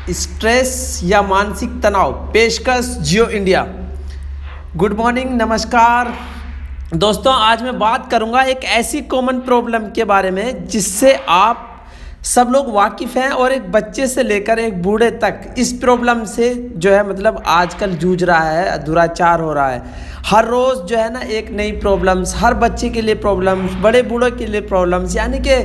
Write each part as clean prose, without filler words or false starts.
Stress या मानसिक तनाव, पेशकश जियो इंडिया। गुड मॉर्निंग, नमस्कार दोस्तों। आज मैं बात करूंगा एक ऐसी कॉमन प्रॉब्लम के बारे में जिससे आप सब लोग वाकिफ़ हैं और एक बच्चे से लेकर एक बूढ़े तक इस प्रॉब्लम से जो है मतलब आजकल जूझ रहा है, दुराचार हो रहा है। हर रोज़ जो है ना एक नई प्रॉब्लम्स, हर बच्चे के लिए प्रॉब्लम्स, बड़े बूढ़ों के लिए प्रॉब्लम्स, यानी कि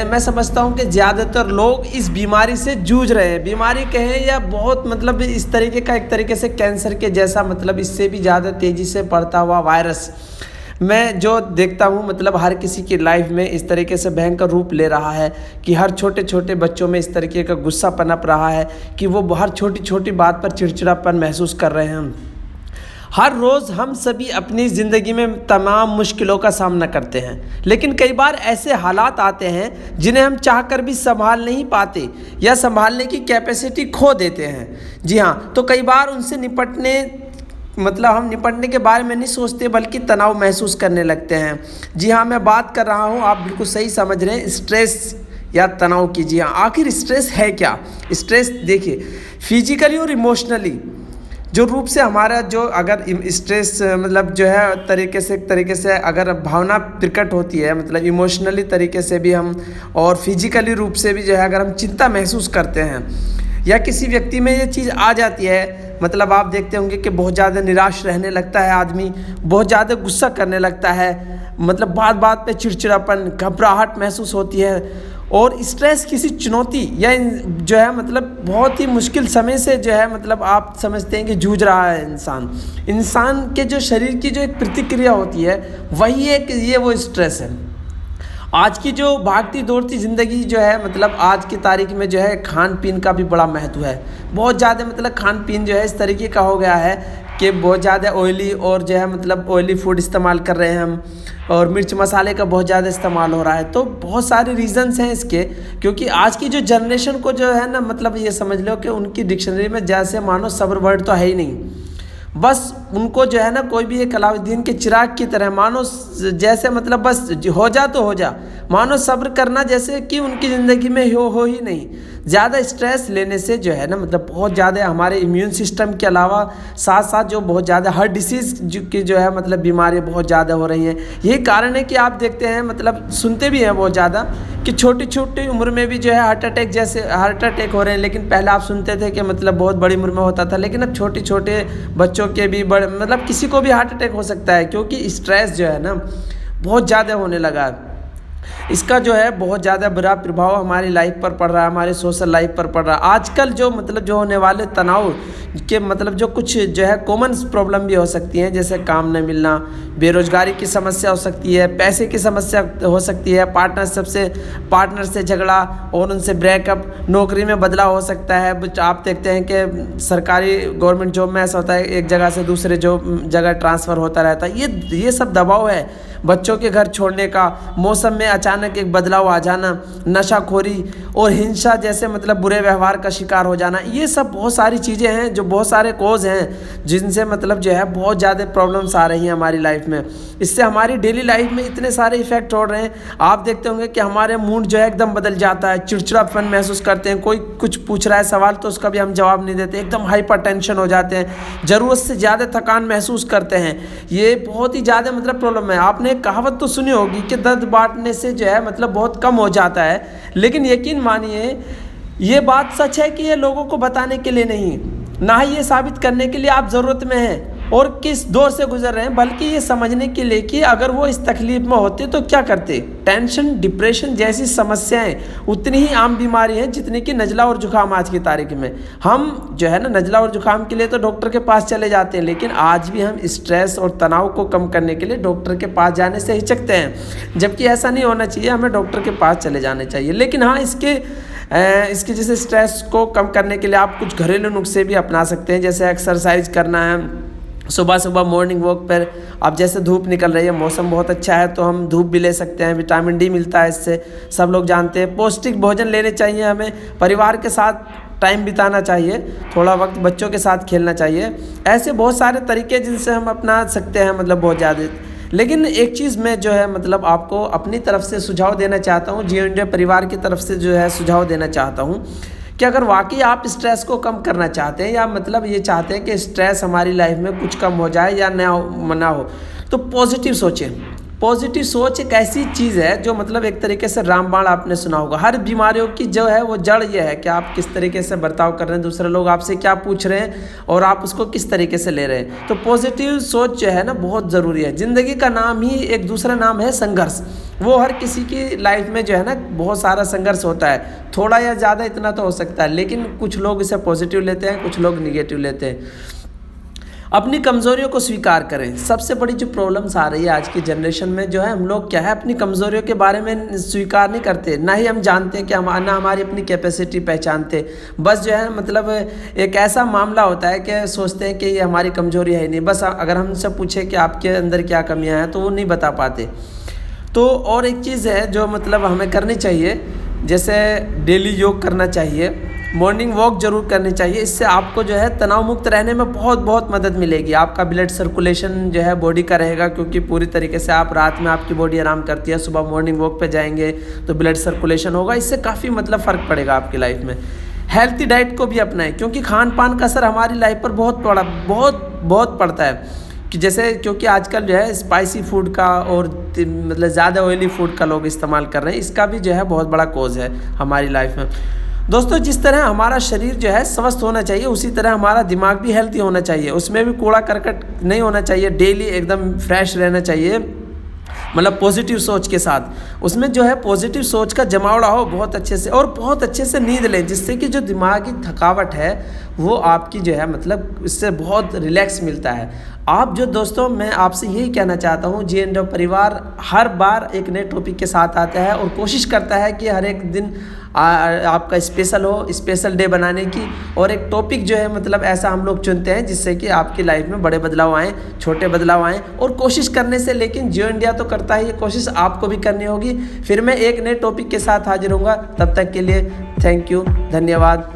मैं समझता हूँ कि ज़्यादातर लोग इस बीमारी से जूझ रहे हैं। बीमारी कहें या बहुत मतलब इस तरीके का, एक तरीके से कैंसर के जैसा, मतलब इससे भी ज़्यादा तेज़ी से बढ़ता हुआ वायरस मैं जो देखता हूँ, मतलब हर किसी की लाइफ में इस तरीके से भयंकर रूप ले रहा है कि हर छोटे छोटे बच्चों में इस तरीके का गुस्सा पनप रहा है कि वो हर छोटी छोटी बात पर चिड़चिड़ापन महसूस कर रहे हैं। हर रोज़ हम सभी अपनी ज़िंदगी में तमाम मुश्किलों का सामना करते हैं, लेकिन कई बार ऐसे हालात आते हैं जिन्हें हम चाहकर भी संभाल नहीं पाते या संभालने की कैपेसिटी खो देते हैं। जी हाँ, तो कई बार उनसे हम निपटने के बारे में नहीं सोचते बल्कि तनाव महसूस करने लगते हैं। जी हाँ, मैं बात कर रहा हूँ, आप बिल्कुल सही समझ रहे हैं, स्ट्रेस या तनाव की। जी हाँ, आखिर स्ट्रेस है क्या? स्ट्रेस देखिए, फिजिकली और इमोशनली जो रूप से हमारा जो अगर स्ट्रेस मतलब जो है तरीके से अगर भावना प्रकट होती है, मतलब इमोशनली तरीके से भी हम और फिजिकली रूप से भी जो है अगर हम चिंता महसूस करते हैं या किसी व्यक्ति में ये चीज़ आ जाती है, मतलब आप देखते होंगे कि बहुत ज़्यादा निराश रहने लगता है आदमी, बहुत ज़्यादा गुस्सा करने लगता है, मतलब बात बात पे चिड़चिड़ापन, घबराहट महसूस होती है। और स्ट्रेस किसी चुनौती या जो है मतलब बहुत ही मुश्किल समय से जो है मतलब आप समझते हैं कि जूझ रहा है इंसान के जो शरीर की जो एक प्रतिक्रिया होती है वही एक वो स्ट्रेस है। आज की जो भागती दौड़ती ज़िंदगी जो है मतलब आज की तारीख में जो है खान पीन का भी बड़ा महत्व है। बहुत ज़्यादा मतलब खान पीन जो है इस तरीके का हो गया है कि बहुत ज़्यादा ऑयली और जो है मतलब ऑयली फूड इस्तेमाल कर रहे हैं हम, और मिर्च मसाले का बहुत ज़्यादा इस्तेमाल हो रहा है। तो बहुत सारे रीज़न्स हैं इसके, क्योंकि आज की जो जनरेशन को जो है ना मतलब ये समझ लो कि उनकी डिक्शनरी में जैसे मानो सब्र वर्ड तो है ही नहीं। बस उनको जो है ना कोई भी एक अलाउद्दीन के चिराग की तरह मानो जैसे मतलब बस हो जा तो हो जा, मानो सब्र करना जैसे कि उनकी ज़िंदगी में हो ही नहीं। ज़्यादा स्ट्रेस लेने से जो है ना मतलब बहुत ज़्यादा हमारे इम्यून सिस्टम के अलावा साथ साथ जो बहुत ज़्यादा हार्ट डिसीज़ की जो है मतलब बीमारियाँ बहुत ज़्यादा हो रही हैं। यही कारण है कि आप देखते हैं मतलब सुनते भी हैं बहुत ज़्यादा कि छोटी छोटी उम्र में भी जो है हार्ट अटैक हो रहे हैं। लेकिन पहले आप सुनते थे कि मतलब बहुत बड़ी उम्र में होता था, लेकिन अब छोटे छोटे बच्चों के भी बड़े मतलब किसी को भी हार्ट अटैक हो सकता है, क्योंकि स्ट्रेस जो है ना बहुत ज़्यादा होने लगा है। इसका जो है बहुत ज़्यादा बुरा प्रभाव हमारी लाइफ पर पड़ रहा है, हमारे सोशल लाइफ पर पड़ रहा है। आजकल जो मतलब जो होने वाले तनाव के मतलब जो कुछ जो है कॉमन प्रॉब्लम भी हो सकती हैं, जैसे काम न मिलना, बेरोजगारी की समस्या हो सकती है, पैसे की समस्या हो सकती है, पार्टनर से झगड़ा और उनसे ब्रेकअप, नौकरी में बदलाव हो सकता है। आप देखते हैं कि सरकारी गवर्नमेंट जॉब में ऐसा होता है एक जगह से दूसरे जगह ट्रांसफ़र होता रहता है। ये सब दबाव है। बच्चों के घर छोड़ने का, मौसम में अचानक एक बदलाव आ जाना, नशाखोरी और हिंसा जैसे मतलब बुरे व्यवहार का शिकार हो जाना, ये सब बहुत सारी चीज़ें हैं जो बहुत सारे कोज़ हैं जिनसे मतलब जो है बहुत ज़्यादा प्रॉब्लम्स आ रही हैं हमारी लाइफ में। इससे हमारी डेली लाइफ में इतने सारे इफ़ेक्ट हो रहे हैं। आप देखते होंगे कि हमारे मूड जो है एकदम बदल जाता है, चिड़चिड़ापन महसूस करते हैं, कोई कुछ पूछ रहा है सवाल तो उसका भी हम जवाब नहीं देते, एकदम हाइपर टेंशन हो जाते हैं, ज़रूरत से ज़्यादा थकान महसूस करते हैं। ये बहुत ही ज़्यादा मतलब प्रॉब्लम है। आपने एक कहावत तो सुनी होगी कि दर्द बांटने से जो है मतलब बहुत कम हो जाता है, लेकिन यकीन मानिए ये बात सच है कि ये लोगों को बताने के लिए नहीं, ना ही ये साबित करने के लिए आप ज़रूरत में हैं और किस दौर से गुजर रहे हैं, बल्कि ये समझने के लिए कि अगर वो इस तकलीफ में होते तो क्या करते। टेंशन, डिप्रेशन जैसी समस्याएं उतनी ही आम बीमारी हैं जितनी कि नज़ला और जुकाम आज की तारीख में। हम जो है ना नज़ला और जुकाम के लिए तो डॉक्टर के पास चले जाते हैं, लेकिन आज भी हम स्ट्रेस और तनाव को कम करने के लिए डॉक्टर के पास जाने से हिचकते हैं, जबकि ऐसा नहीं होना चाहिए, हमें डॉक्टर के पास चले जाने चाहिए। लेकिन हाँ, इसके जैसे स्ट्रेस को कम करने के लिए आप कुछ घरेलू नुस्खे भी अपना सकते हैं, जैसे एक्सरसाइज करना है, सुबह मॉर्निंग वॉक पर। अब जैसे धूप निकल रही है, मौसम बहुत अच्छा है, तो हम धूप भी ले सकते हैं, विटामिन डी मिलता है इससे, सब लोग जानते हैं। पौष्टिक भोजन लेने चाहिए, हमें परिवार के साथ टाइम बिताना चाहिए, थोड़ा वक्त बच्चों के साथ खेलना चाहिए। ऐसे बहुत सारे तरीके जिनसे हम अपना सकते हैं मतलब बहुत ज़्यादा। लेकिन एक चीज़ मैं जो है मतलब आपको अपनी तरफ से सुझाव देना चाहता हूँ, जियो इंडिया परिवार की तरफ से जो है सुझाव देना चाहता हूँ कि अगर वाकई आप स्ट्रेस को कम करना चाहते हैं या मतलब ये चाहते हैं कि स्ट्रेस हमारी लाइफ में कुछ कम हो जाए या ना हो तो पॉजिटिव सोचें। पॉजिटिव सोच एक ऐसी चीज़ है जो मतलब एक तरीके से रामबाण आपने सुना होगा। हर बीमारियों की जो है वो जड़ ये है कि आप किस तरीके से बर्ताव कर रहे हैं, दूसरे लोग आपसे क्या पूछ रहे हैं और आप उसको किस तरीके से ले रहे हैं। तो पॉजिटिव सोच जो है ना बहुत ज़रूरी है। ज़िंदगी का नाम ही एक दूसरा नाम है संघर्ष। वो हर किसी की लाइफ में जो है ना बहुत सारा संघर्ष होता है, थोड़ा या ज़्यादा इतना तो हो सकता है, लेकिन कुछ लोग इसे पॉजिटिव लेते हैं, कुछ लोग निगेटिव लेते हैं। अपनी कमज़ोरियों को स्वीकार करें। सबसे बड़ी जो प्रॉब्लम्स आ रही है आज की जनरेशन में जो है, हम लोग क्या है अपनी कमज़ोरियों के बारे में स्वीकार नहीं करते, ना ही हम जानते हैं कि ना हमारी अपनी कैपेसिटी पहचानते। बस जो है मतलब एक ऐसा मामला होता है कि सोचते हैं कि ये हमारी कमज़ोरी है ही नहीं। बस अगर हमसे पूछे कि आपके अंदर क्या कमियां हैं तो वो नहीं बता पाते। तो और एक चीज़ है जो मतलब हमें करनी चाहिए, जैसे डेली योग करना चाहिए, मॉर्निंग वॉक जरूर करनी चाहिए। इससे आपको जो है तनाव मुक्त रहने में बहुत मदद मिलेगी। आपका ब्लड सर्कुलेशन जो है बॉडी का रहेगा, क्योंकि पूरी तरीके से आप रात में आपकी बॉडी आराम करती है, सुबह मॉर्निंग वॉक पे जाएंगे तो ब्लड सर्कुलेशन होगा। इससे काफ़ी मतलब फ़र्क पड़ेगा आपकी लाइफ में। हेल्थी डाइट को भी अपनाएं, क्योंकि खान पान का असर हमारी लाइफ पर बहुत पड़ता है। कि जैसे क्योंकि आजकल जो है स्पाइसी फूड का और मतलब ज़्यादा ऑयली फूड का लोग इस्तेमाल कर रहे हैं, इसका भी जो है बहुत बड़ा कोज़ है हमारी लाइफ में। दोस्तों, जिस तरह हमारा शरीर जो है स्वस्थ होना चाहिए, उसी तरह हमारा दिमाग भी हेल्थी होना चाहिए। उसमें भी कूड़ा करकट नहीं होना चाहिए, डेली एकदम फ्रेश रहना चाहिए, मतलब पॉजिटिव सोच के साथ। उसमें जो है पॉजिटिव सोच का जमावड़ा हो बहुत अच्छे से, और बहुत अच्छे से नींद लें, जिससे कि जो दिमागी थकावट है वो आपकी जो है मतलब इससे बहुत रिलैक्स मिलता है। आप जो दोस्तों, मैं आपसे यही कहना चाहता हूँ, J&W परिवार हर बार एक नए टॉपिक के साथ आता है और कोशिश करता है कि हर एक दिन आपका स्पेशल हो, स्पेशल डे बनाने की, और एक टॉपिक जो है मतलब ऐसा हम लोग चुनते हैं जिससे कि आपकी लाइफ में बड़े बदलाव आएँ, छोटे बदलाव आएँ। और कोशिश करने से, लेकिन जियो इंडिया तो करता है, ये कोशिश आपको भी करनी होगी। फिर मैं एक नए टॉपिक के साथ हाजिर होऊंगा, तब तक के लिए थैंक यू, धन्यवाद।